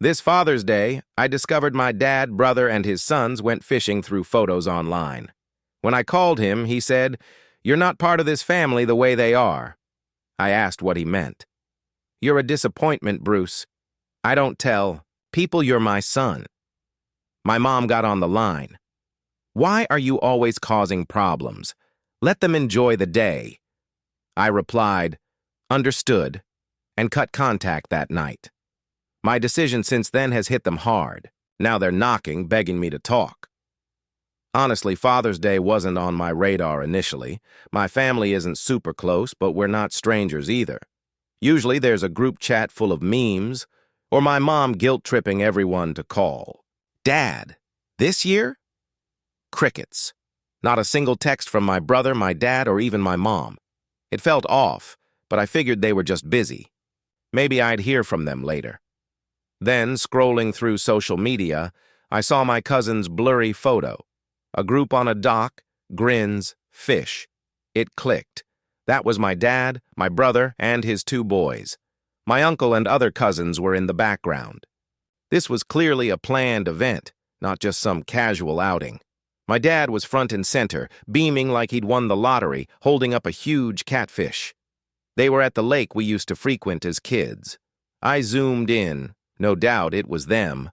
This Father's Day, I discovered my dad, brother, and his sons went fishing through photos online. When I called him, he said, "You're not part of this family the way they are." I asked what he meant. "You're a disappointment, Bruce. I don't tell people you're my son." My mom got on the line. "Why are you always causing problems? Let them enjoy the day." I replied, "Understood," and cut contact that night. My decision since then has hit them hard. Now they're knocking, begging me to talk. Honestly, Father's Day wasn't on my radar initially. My family isn't super close, but we're not strangers either. Usually there's a group chat full of memes, or my mom guilt-tripping everyone to call. Dad, this year? Crickets. Not a single text from my brother, my dad, or even my mom. It felt off, but I figured they were just busy. Maybe I'd hear from them later. Then, scrolling through social media, I saw my cousin's blurry photo. A group on a dock, grins, fish. It clicked. That was my dad, my brother, and his two boys. My uncle and other cousins were in the background. This was clearly a planned event, not just some casual outing. My dad was front and center, beaming like he'd won the lottery, holding up a huge catfish. They were at the lake we used to frequent as kids. I zoomed in. No doubt it was them.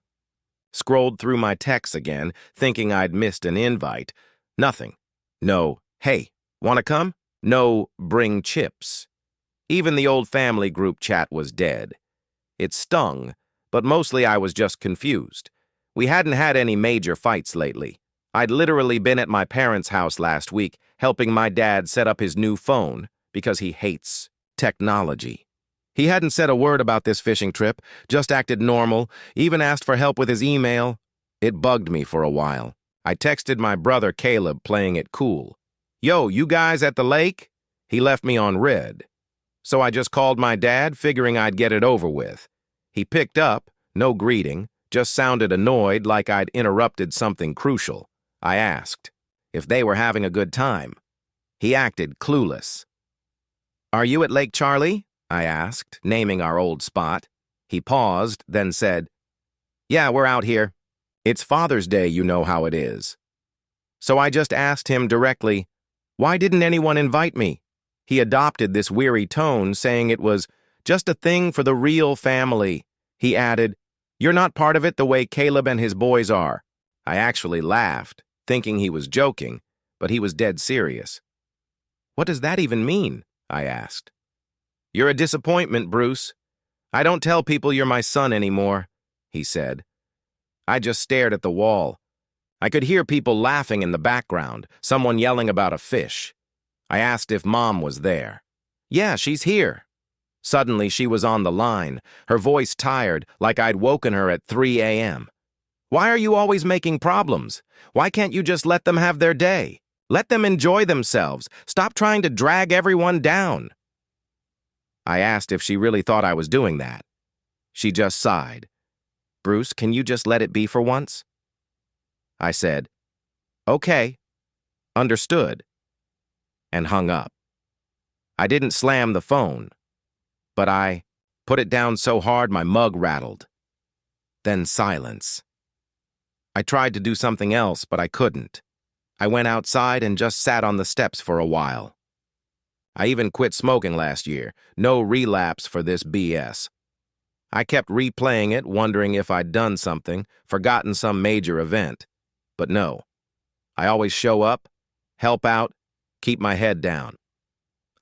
Scrolled through my texts again, thinking I'd missed an invite. Nothing. No, "Hey, wanna come?" No, "Bring chips." Even the old family group chat was dead. It stung, but mostly I was just confused. We hadn't had any major fights lately. I'd literally been at my parents' house last week, helping my dad set up his new phone, because he hates technology. He hadn't said a word about this fishing trip, just acted normal, even asked for help with his email. It bugged me for a while. I texted my brother Caleb, playing it cool. "Yo, you guys at the lake?" He left me on red. So I just called my dad, figuring I'd get it over with. He picked up, no greeting, just sounded annoyed like I'd interrupted something crucial. I asked if they were having a good time. He acted clueless. "Are you at Lake Charlie?" I asked, naming our old spot. He paused, then said, "Yeah, we're out here. It's Father's Day, you know how it is." So I just asked him directly, "Why didn't anyone invite me?" He adopted this weary tone, saying it was just a thing for the real family. He added, "You're not part of it the way Caleb and his boys are." I actually laughed, thinking he was joking, but he was dead serious. "What does that even mean?" I asked. "You're a disappointment, Bruce. I don't tell people you're my son anymore," he said. I just stared at the wall. I could hear people laughing in the background, someone yelling about a fish. I asked if Mom was there. "Yeah, she's here." Suddenly, she was on the line, her voice tired, like I'd woken her at 3 a.m. "Why are you always making problems? Why can't you just let them have their day? Let them enjoy themselves. Stop trying to drag everyone down." I asked if she really thought I was doing that. She just sighed. "Bruce, can you just let it be for once?" I said, "Okay, understood," and hung up. I didn't slam the phone, but I put it down so hard my mug rattled. Then silence. I tried to do something else, but I couldn't. I went outside and just sat on the steps for a while. I even quit smoking last year. No relapse for this BS. I kept replaying it, wondering if I'd done something, forgotten some major event. But no. I always show up, help out, keep my head down.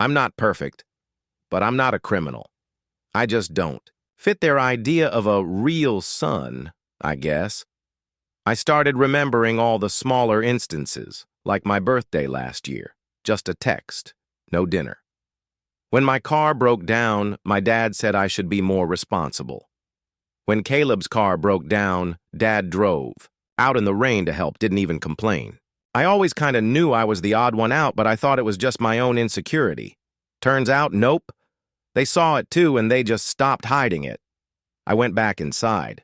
I'm not perfect, but I'm not a criminal. I just don't fit their idea of a real son, I guess. I started remembering all the smaller instances, like my birthday last year, just a text. No dinner. When my car broke down, my dad said I should be more responsible. When Caleb's car broke down, Dad drove. Out in the rain to help, didn't even complain. I always kind of knew I was the odd one out, but I thought it was just my own insecurity. Turns out, nope. They saw it too, and they just stopped hiding it. I went back inside.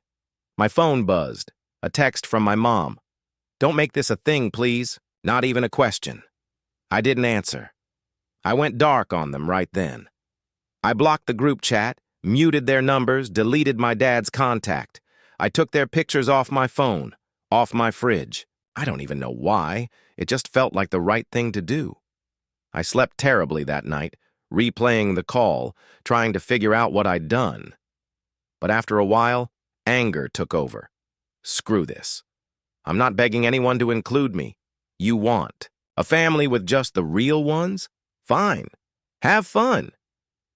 My phone buzzed. A text from my mom. "Don't make this a thing, please. Not even a question." I didn't answer. I went dark on them right then. I blocked the group chat, muted their numbers, deleted my dad's contact. I took their pictures off my phone, off my fridge. I don't even know why. It just felt like the right thing to do. I slept terribly that night, replaying the call, trying to figure out what I'd done. But after a while, anger took over. Screw this. I'm not begging anyone to include me. You want a family with just the real ones? Fine. Have fun.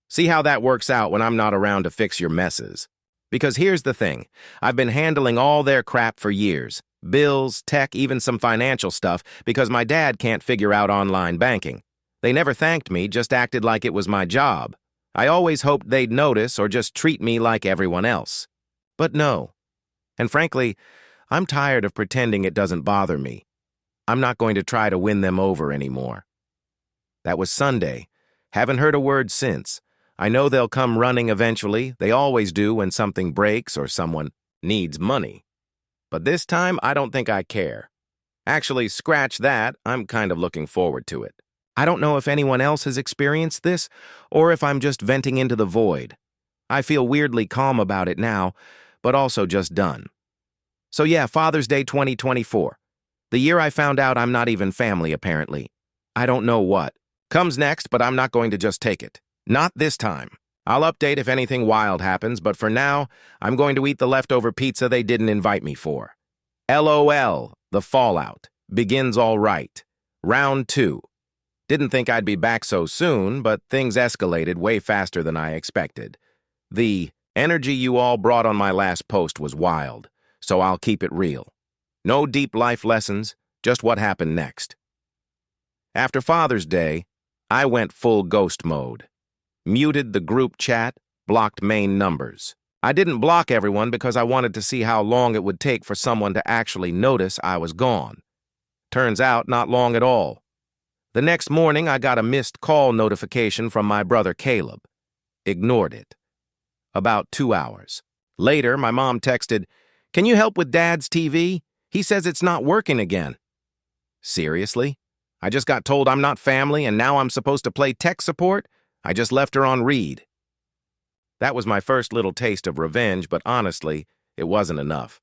See how that works out when I'm not around to fix your messes. Because here's the thing. I've been handling all their crap for years. Bills, tech, even some financial stuff, because my dad can't figure out online banking. They never thanked me, just acted like it was my job. I always hoped they'd notice or just treat me like everyone else. But no. And frankly, I'm tired of pretending it doesn't bother me. I'm not going to try to win them over anymore. That was Sunday. Haven't heard a word since. I know they'll come running eventually. They always do when something breaks or someone needs money. But this time, I don't think I care. Actually, scratch that. I'm kind of looking forward to it. I don't know if anyone else has experienced this or if I'm just venting into the void. I feel weirdly calm about it now, but also just done. So yeah, Father's Day 2024. The year I found out I'm not even family, apparently. I don't know what comes next, but I'm not going to just take it. Not this time. I'll update if anything wild happens, but for now, I'm going to eat the leftover pizza they didn't invite me for. LOL, the fallout. Begins all right. Round 2. Didn't think I'd be back so soon, but things escalated way faster than I expected. The energy you all brought on my last post was wild, so I'll keep it real. No deep life lessons, just what happened next. After Father's Day, I went full ghost mode. Muted the group chat, blocked main numbers. I didn't block everyone because I wanted to see how long it would take for someone to actually notice I was gone. Turns out, not long at all. The next morning, I got a missed call notification from my brother Caleb. Ignored it. About 2 hours. Later, my mom texted, "Can you help with Dad's TV? He says it's not working again." Seriously? I just got told I'm not family and now I'm supposed to play tech support? I just left her on read. That was my first little taste of revenge, but honestly, it wasn't enough.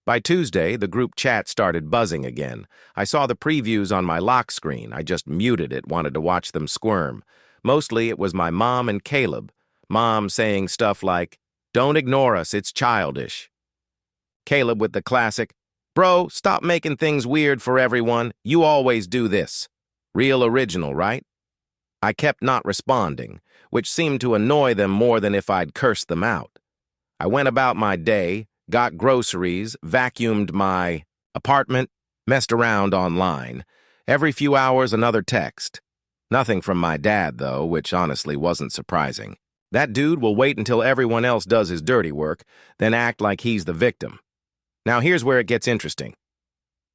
By Tuesday, the group chat started buzzing again. I saw the previews on my lock screen. I just muted it, wanted to watch them squirm. Mostly it was my mom and Caleb. Mom saying stuff like, "Don't ignore us, it's childish." Caleb with the classic, "Bro, stop making things weird for everyone. You always do this." Real original, right? I kept not responding, which seemed to annoy them more than if I'd cursed them out. I went about my day, got groceries, vacuumed my apartment, messed around online. Every few hours, another text. Nothing from my dad, though, which honestly wasn't surprising. That dude will wait until everyone else does his dirty work, then act like he's the victim. Now here's where it gets interesting.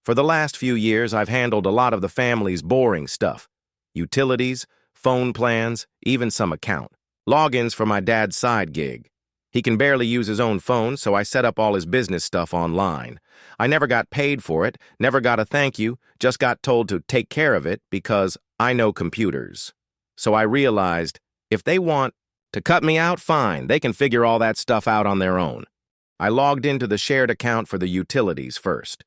For the last few years, I've handled a lot of the family's boring stuff. Utilities, phone plans, even some account. Logins for my dad's side gig. He can barely use his own phone, so I set up all his business stuff online. I never got paid for it, never got a thank you, just got told to take care of it because I know computers. So I realized, if they want to cut me out, fine, they can figure all that stuff out on their own. I logged into the shared account for the utilities first.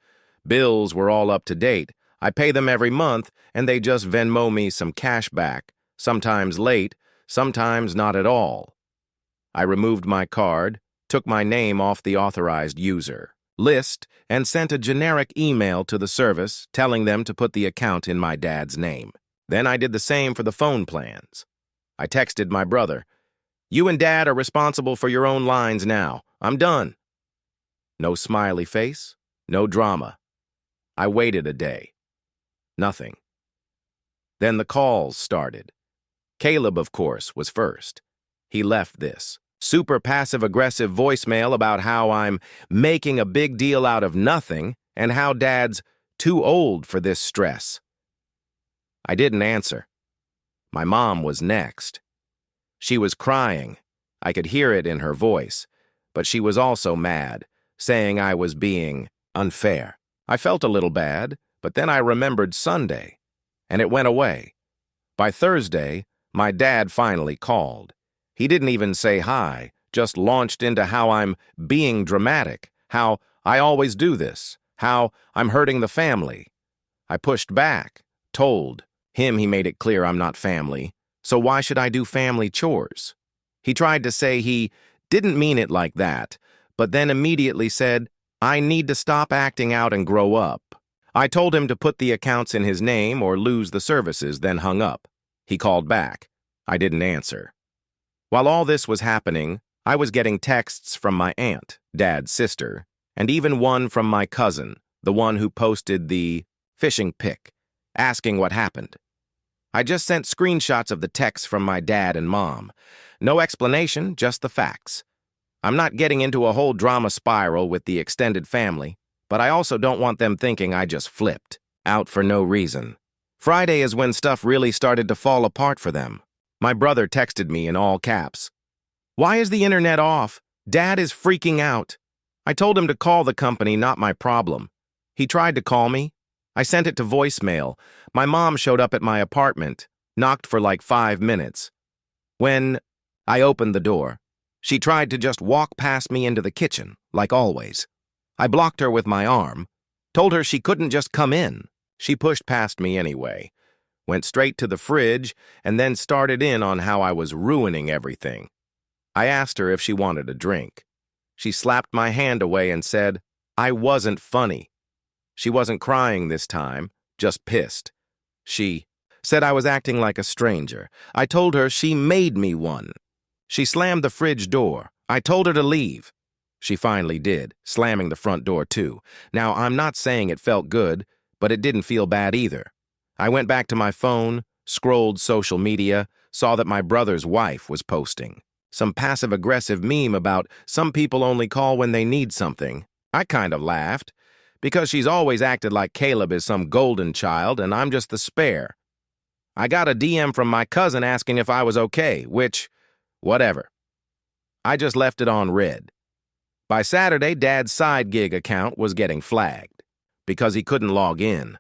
Bills were all up to date. I pay them every month, and they just Venmo me some cash back, sometimes late, sometimes not at all. I removed my card, took my name off the authorized user list, and sent a generic email to the service telling them to put the account in my dad's name. Then I did the same for the phone plans. I texted my brother, "You and Dad are responsible for your own lines now. I'm done." No smiley face, no drama. I waited a day. Nothing. Then the calls started. Caleb, of course, was first. He left this super passive-aggressive voicemail about how I'm making a big deal out of nothing and how Dad's too old for this stress. I didn't answer. My mom was next. She was crying. I could hear it in her voice, but she was also mad, saying I was being unfair. I felt a little bad, but then I remembered Sunday, and it went away. By Thursday, my dad finally called. He didn't even say hi, just launched into how I'm being dramatic, how I always do this, how I'm hurting the family. I pushed back, told him he made it clear I'm not family, so why should I do family chores? He tried to say he didn't mean it like that, but then immediately said, I need to stop acting out and grow up. I told him to put the accounts in his name or lose the services, then hung up. He called back. I didn't answer. While all this was happening, I was getting texts from my aunt, Dad's sister, and even one from my cousin, the one who posted the fishing pic, asking what happened. I just sent screenshots of the texts from my dad and mom. No explanation, just the facts. I'm not getting into a whole drama spiral with the extended family, but I also don't want them thinking I just flipped, out for no reason. Friday is when stuff really started to fall apart for them. My brother texted me in all caps. Why is the internet off? Dad is freaking out. I told him to call the company, not my problem. He tried to call me. I sent it to voicemail. My mom showed up at my apartment, knocked for like 5 minutes. When I opened the door, she tried to just walk past me into the kitchen, like always. I blocked her with my arm, told her she couldn't just come in. She pushed past me anyway, went straight to the fridge, and then started in on how I was ruining everything. I asked her if she wanted a drink. She slapped my hand away and said, I wasn't funny. She wasn't crying this time, just pissed. She said I was acting like a stranger. I told her she made me one. She slammed the fridge door. I told her to leave. She finally did, slamming the front door too. Now, I'm not saying it felt good, but it didn't feel bad either. I went back to my phone, scrolled social media, saw that my brother's wife was posting some passive-aggressive meme about some people only call when they need something. I kind of laughed, because she's always acted like Caleb is some golden child and I'm just the spare. I got a DM from my cousin asking if I was okay, which, whatever. I just left it on red. By Saturday, Dad's side gig account was getting flagged because he couldn't log in.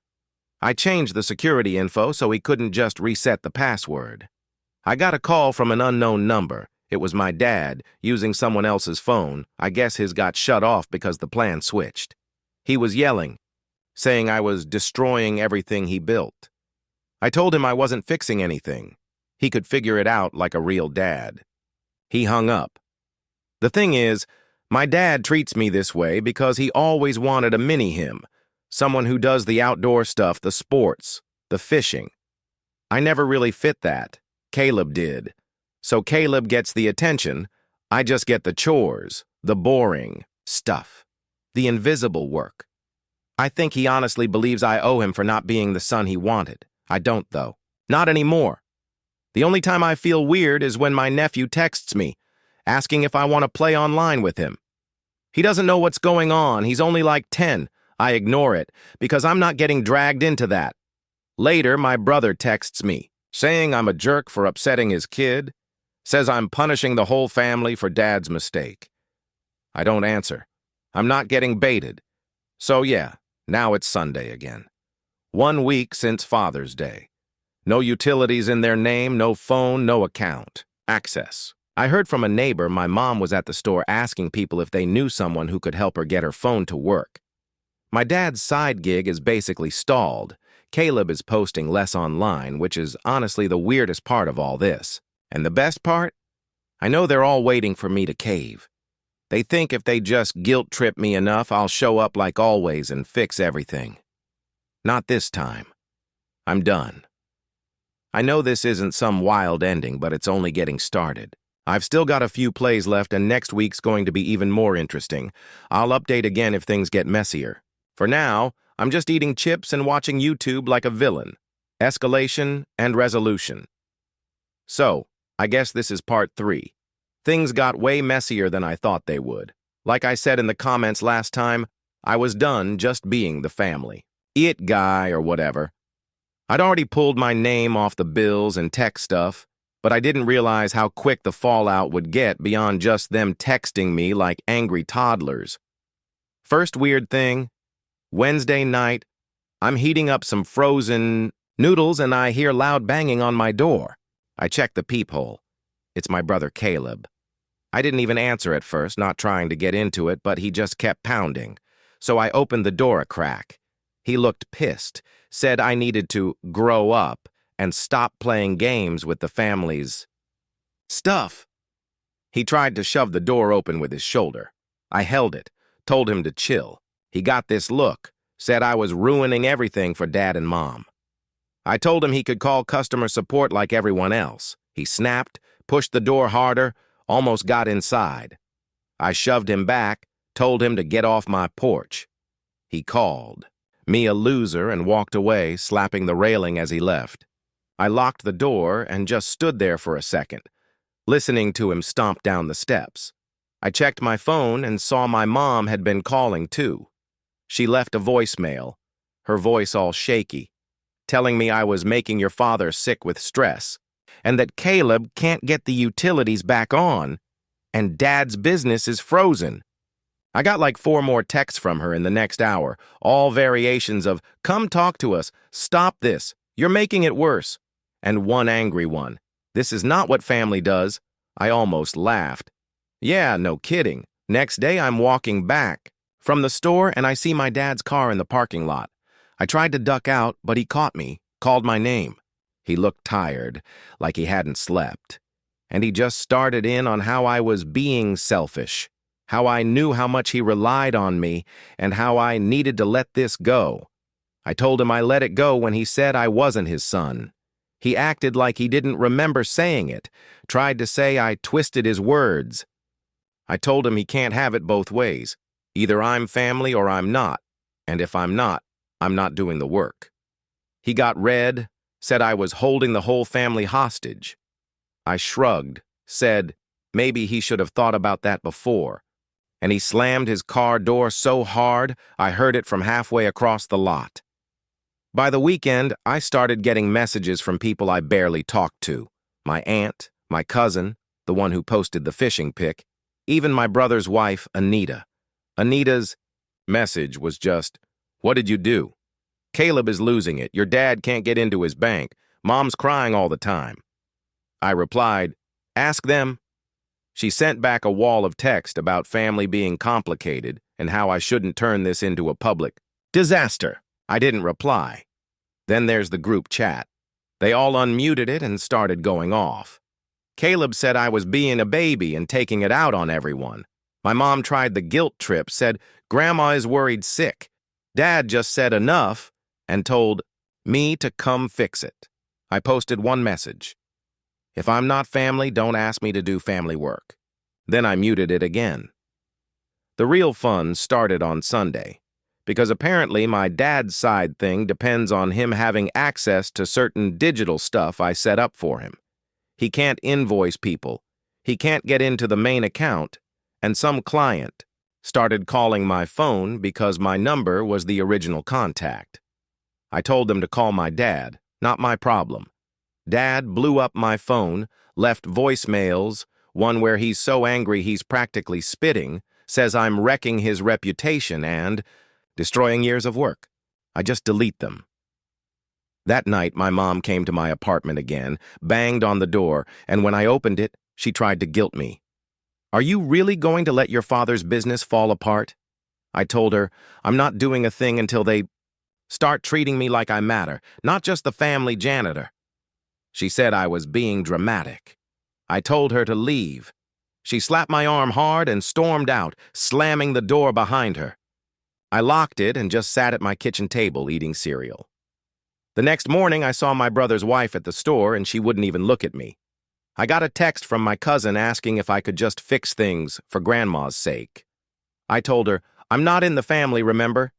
I changed the security info so he couldn't just reset the password. I got a call from an unknown number. It was my dad using someone else's phone. I guess his got shut off because the plan switched. He was yelling, saying I was destroying everything he built. I told him I wasn't fixing anything. He could figure it out like a real dad. He hung up. The thing is, my dad treats me this way because he always wanted a mini-him, someone who does the outdoor stuff, the sports, the fishing. I never really fit that. Caleb did. So Caleb gets the attention. I just get the chores, the boring stuff, the invisible work. I think he honestly believes I owe him for not being the son he wanted. I don't, though. Not anymore. The only time I feel weird is when my nephew texts me, asking if I want to play online with him. He doesn't know what's going on. He's only like 10. I ignore it, because I'm not getting dragged into that. Later, my brother texts me, saying I'm a jerk for upsetting his kid, says I'm punishing the whole family for Dad's mistake. I don't answer. I'm not getting baited. So yeah, now it's Sunday again. 1 week since Father's Day. No utilities in their name, no phone, no account. Access. I heard from a neighbor my mom was at the store asking people if they knew someone who could help her get her phone to work. My dad's side gig is basically stalled. Caleb is posting less online, which is honestly the weirdest part of all this. And the best part? I know they're all waiting for me to cave. They think if they just guilt-trip me enough, I'll show up like always and fix everything. Not this time. I'm done. I know this isn't some wild ending, but it's only getting started. I've still got a few plays left, and next week's going to be even more interesting. I'll update again if things get messier. For now, I'm just eating chips and watching YouTube like a villain. Escalation and resolution. So, I guess this is part 3. Things got way messier than I thought they would. Like I said in the comments last time, I was done just being the family. It guy or whatever. I'd already pulled my name off the bills and tech stuff, but I didn't realize how quick the fallout would get beyond just them texting me like angry toddlers. First weird thing, Wednesday night, I'm heating up some frozen noodles and I hear loud banging on my door. I check the peephole. It's my brother Caleb. I didn't even answer at first, not trying to get into it, but he just kept pounding. So I opened the door a crack. He looked pissed, said I needed to grow up and stop playing games with the family's stuff. He tried to shove the door open with his shoulder. I held it, told him to chill. He got this look, said I was ruining everything for Dad and Mom. I told him he could call customer support like everyone else. He snapped, pushed the door harder, almost got inside. I shoved him back, told him to get off my porch. He called me a loser and walked away, slapping the railing as he left. I locked the door and just stood there for a second, listening to him stomp down the steps. I checked my phone and saw my mom had been calling too. She left a voicemail, her voice all shaky, telling me I was making your father sick with stress, and that Caleb can't get the utilities back on, and Dad's business is frozen. I got like 4 more texts from her in the next hour, all variations of, "Come talk to us, stop this, you're making it worse," and one angry one, "This is not what family does." I almost laughed. Yeah, no kidding. Next day I'm walking back from the store and I see my dad's car in the parking lot. I tried to duck out, but he caught me, called my name. He looked tired, like he hadn't slept. And he just started in on how I was being selfish, how I knew how much he relied on me, and how I needed to let this go. I told him I let it go when he said I wasn't his son. He acted like he didn't remember saying it, tried to say I twisted his words. I told him he can't have it both ways. Either I'm family or I'm not, and if I'm not doing the work. He got red, said I was holding the whole family hostage. I shrugged, said maybe he should have thought about that before, and he slammed his car door so hard I heard it from halfway across the lot. By the weekend, I started getting messages from people I barely talked to. My aunt, my cousin, the one who posted the fishing pic, even my brother's wife, Anita. Anita's message was just, "What did you do? Caleb is losing it. Your dad can't get into his bank. Mom's crying all the time." I replied, "Ask them." She sent back a wall of text about family being complicated and how I shouldn't turn this into a public disaster. I didn't reply. Then there's the group chat. They all unmuted it and started going off. Caleb said I was being a baby and taking it out on everyone. My mom tried the guilt trip, said Grandma is worried sick. Dad just said enough and told me to come fix it. I posted one message. If I'm not family, don't ask me to do family work. Then I muted it again. The real fun started on Sunday, because apparently my dad's side thing depends on him having access to certain digital stuff I set up for him. He can't invoice people, he can't get into the main account, and some client started calling my phone because my number was the original contact. I told them to call my dad, not my problem. Dad blew up my phone, left voicemails, one where he's so angry he's practically spitting, says I'm wrecking his reputation and destroying years of work. I just delete them. That night, my mom came to my apartment again, banged on the door, and when I opened it, she tried to guilt me. "Are you really going to let your father's business fall apart?" I told her, I'm not doing a thing until they start treating me like I matter, not just the family janitor. She said I was being dramatic. I told her to leave. She slapped my arm hard and stormed out, slamming the door behind her. I locked it and just sat at my kitchen table eating cereal. The next morning, I saw my brother's wife at the store and she wouldn't even look at me. I got a text from my cousin asking if I could just fix things for Grandma's sake. I told her, I'm not in the family, remember?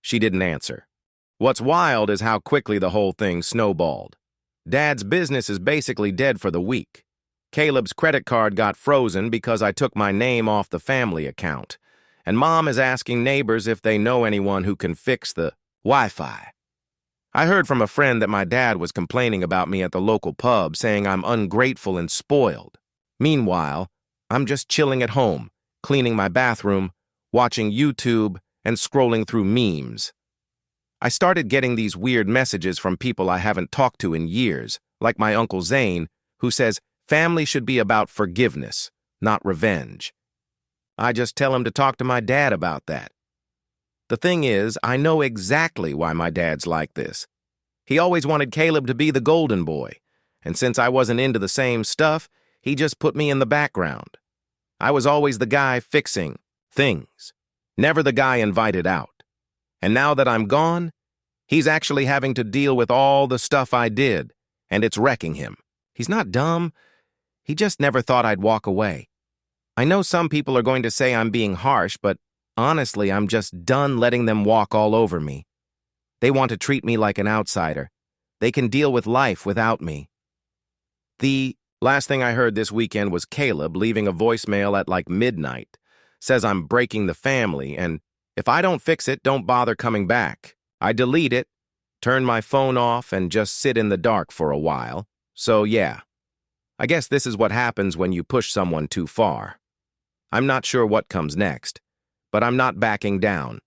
She didn't answer. What's wild is how quickly the whole thing snowballed. Dad's business is basically dead for the week. Caleb's credit card got frozen because I took my name off the family account. And Mom is asking neighbors if they know anyone who can fix the Wi-Fi. I heard from a friend that my dad was complaining about me at the local pub, saying I'm ungrateful and spoiled. Meanwhile, I'm just chilling at home, cleaning my bathroom, watching YouTube, and scrolling through memes. I started getting these weird messages from people I haven't talked to in years, like my Uncle Zane, who says family should be about forgiveness, not revenge. I just tell him to talk to my dad about that. The thing is, I know exactly why my dad's like this. He always wanted Caleb to be the golden boy, and since I wasn't into the same stuff, he just put me in the background. I was always the guy fixing things, never the guy invited out. And now that I'm gone, he's actually having to deal with all the stuff I did, and it's wrecking him. He's not dumb. He just never thought I'd walk away. I know some people are going to say I'm being harsh, but honestly, I'm just done letting them walk all over me. They want to treat me like an outsider. They can deal with life without me. The last thing I heard this weekend was Caleb leaving a voicemail at like midnight. Says I'm breaking the family, and if I don't fix it, don't bother coming back. I delete it, turn my phone off, and just sit in the dark for a while. So yeah, I guess this is what happens when you push someone too far. I'm not sure what comes next, but I'm not backing down.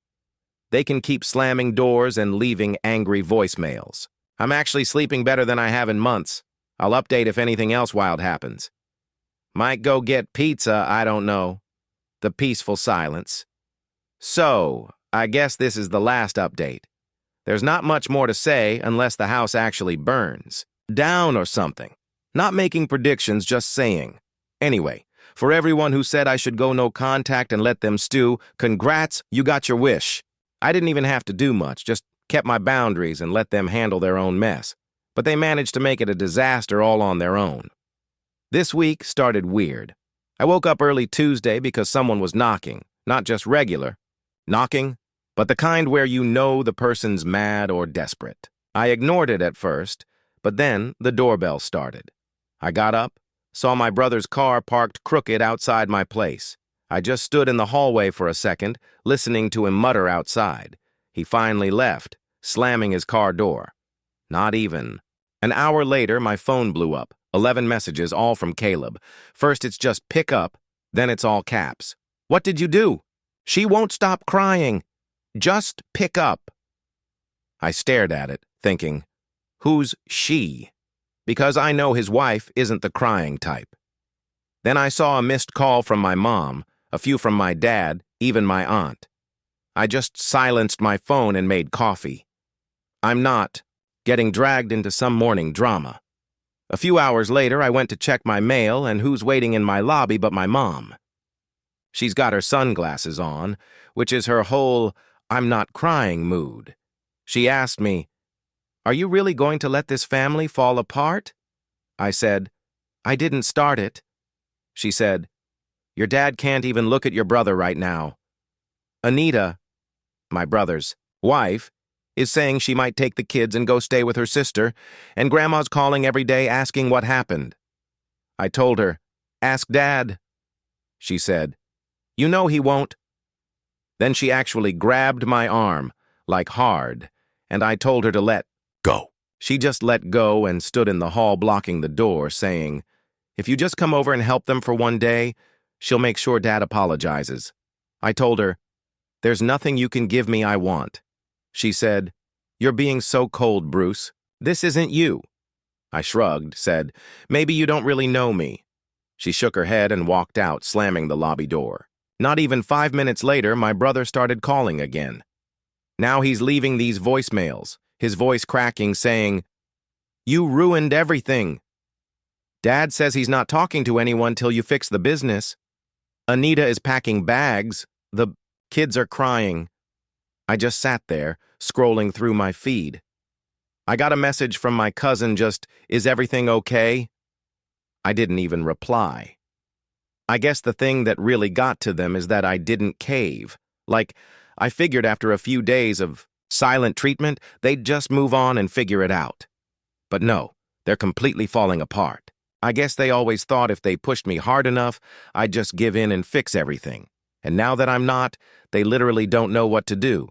They can keep slamming doors and leaving angry voicemails. I'm actually sleeping better than I have in months. I'll update if anything else wild happens. Might go get pizza, I don't know. The peaceful silence. So, I guess this is the last update. There's not much more to say unless the house actually burns down or something. Not making predictions, just saying. Anyway, for everyone who said I should go no contact and let them stew, congrats, you got your wish. I didn't even have to do much, just kept my boundaries and let them handle their own mess. But they managed to make it a disaster all on their own. This week started weird. I woke up early Tuesday because someone was knocking, not just regular knocking, but the kind where you know the person's mad or desperate. I ignored it at first, but then the doorbell started. I got up, saw my brother's car parked crooked outside my place. I just stood in the hallway for a second, listening to him mutter outside. He finally left, slamming his car door. Not even. An hour later, my phone blew up. 11 messages, all from Caleb. First, it's just pick up, then it's all caps. What did you do? She won't stop crying. Just pick up. I stared at it, thinking, who's she? Because I know his wife isn't the crying type. Then I saw a missed call from my mom, a few from my dad, even my aunt. I just silenced my phone and made coffee. I'm not getting dragged into some morning drama. A few hours later, I went to check my mail, and who's waiting in my lobby but my mom? She's got her sunglasses on, which is her whole I'm not crying mood. She asked me, "Are you really going to let this family fall apart?" I said, "I didn't start it." She said, "Your dad can't even look at your brother right now. Anita, my brother's wife, is saying she might take the kids and go stay with her sister, and Grandma's calling every day asking what happened." I told her, "Ask Dad." She said, "You know he won't." Then she actually grabbed my arm, like hard, and I told her to let go. She just let go and stood in the hall blocking the door, saying, "If you just come over and help them for one day, she'll make sure Dad apologizes." I told her, "There's nothing you can give me I want." She said, "You're being so cold, Bruce. This isn't you." I shrugged, said, "Maybe you don't really know me." She shook her head and walked out, slamming the lobby door. Not even 5 minutes later, my brother started calling again. Now he's leaving these voicemails, his voice cracking, saying, "You ruined everything. Dad says he's not talking to anyone till you fix the business. Anita is packing bags. The kids are crying." I just sat there, scrolling through my feed. I got a message from my cousin just, "Is everything okay?" I didn't even reply. I guess the thing that really got to them is that I didn't cave. Like, I figured after a few days of silent treatment, they'd just move on and figure it out. But no, they're completely falling apart. I guess they always thought if they pushed me hard enough, I'd just give in and fix everything. And now that I'm not, they literally don't know what to do.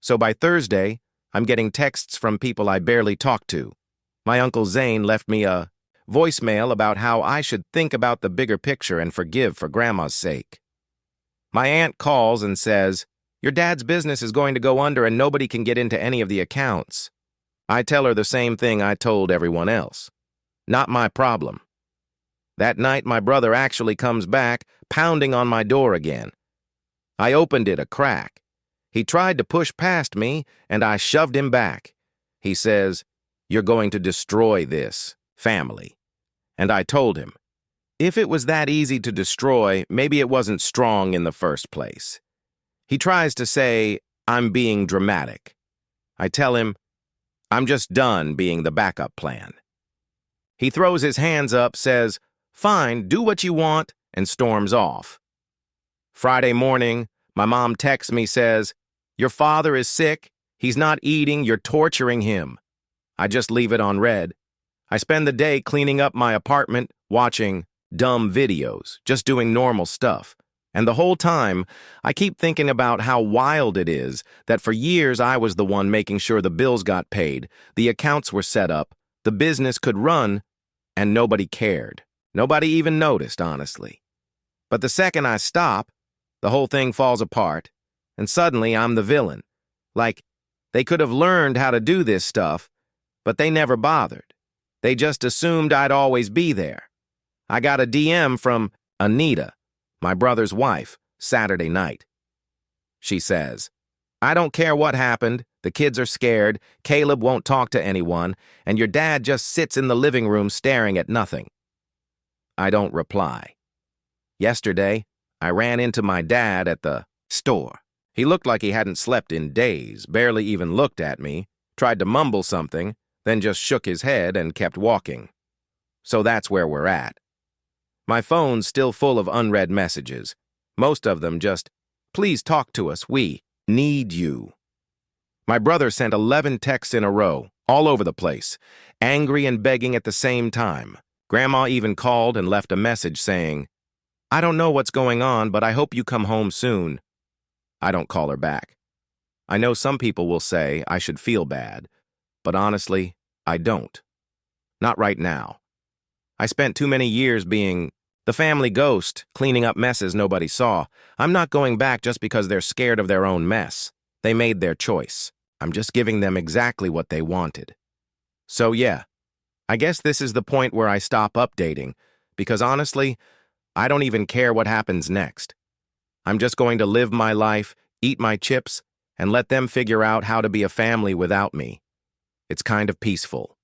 So by Thursday, I'm getting texts from people I barely talk to. My Uncle Zane left me a voicemail about how I should think about the bigger picture and forgive for Grandma's sake. My aunt calls and says, "Your dad's business is going to go under and nobody can get into any of the accounts." I tell her the same thing I told everyone else. Not my problem. That night, my brother actually comes back, pounding on my door again. I opened it a crack. He tried to push past me, and I shoved him back. He says, "You're going to destroy this family." And I told him, if it was that easy to destroy, maybe it wasn't strong in the first place. He tries to say, I'm being dramatic. I tell him, I'm just done being the backup plan. He throws his hands up, says, "Fine, do what you want," and storms off. Friday morning, my mom texts me, says, "Your father is sick. He's not eating. You're torturing him." I just leave it on red. I spend the day cleaning up my apartment, watching dumb videos, just doing normal stuff. And the whole time, I keep thinking about how wild it is that for years I was the one making sure the bills got paid, the accounts were set up, the business could run, and nobody cared. Nobody even noticed, honestly. But the second I stop, the whole thing falls apart, and suddenly I'm the villain. Like, they could have learned how to do this stuff, but they never bothered. They just assumed I'd always be there. I got a DM from Anita, my brother's wife, Saturday night. She says, "I don't care what happened. The kids are scared. Caleb won't talk to anyone, and your dad just sits in the living room staring at nothing." I don't reply. Yesterday, I ran into my dad at the store. He looked like he hadn't slept in days, barely even looked at me, tried to mumble something, then just shook his head and kept walking. So that's where we're at. My phone's still full of unread messages. Most of them just, "Please talk to us, we need you." My brother sent 11 texts in a row, all over the place, angry and begging at the same time. Grandma even called and left a message saying, "I don't know what's going on, but I hope you come home soon." I don't call her back. I know some people will say I should feel bad, but honestly, I don't. Not right now. I spent too many years being the family ghost, cleaning up messes nobody saw. I'm not going back just because they're scared of their own mess. They made their choice. I'm just giving them exactly what they wanted. So yeah, I guess this is the point where I stop updating, because honestly, I don't even care what happens next. I'm just going to live my life, eat my chips, and let them figure out how to be a family without me. It's kind of peaceful.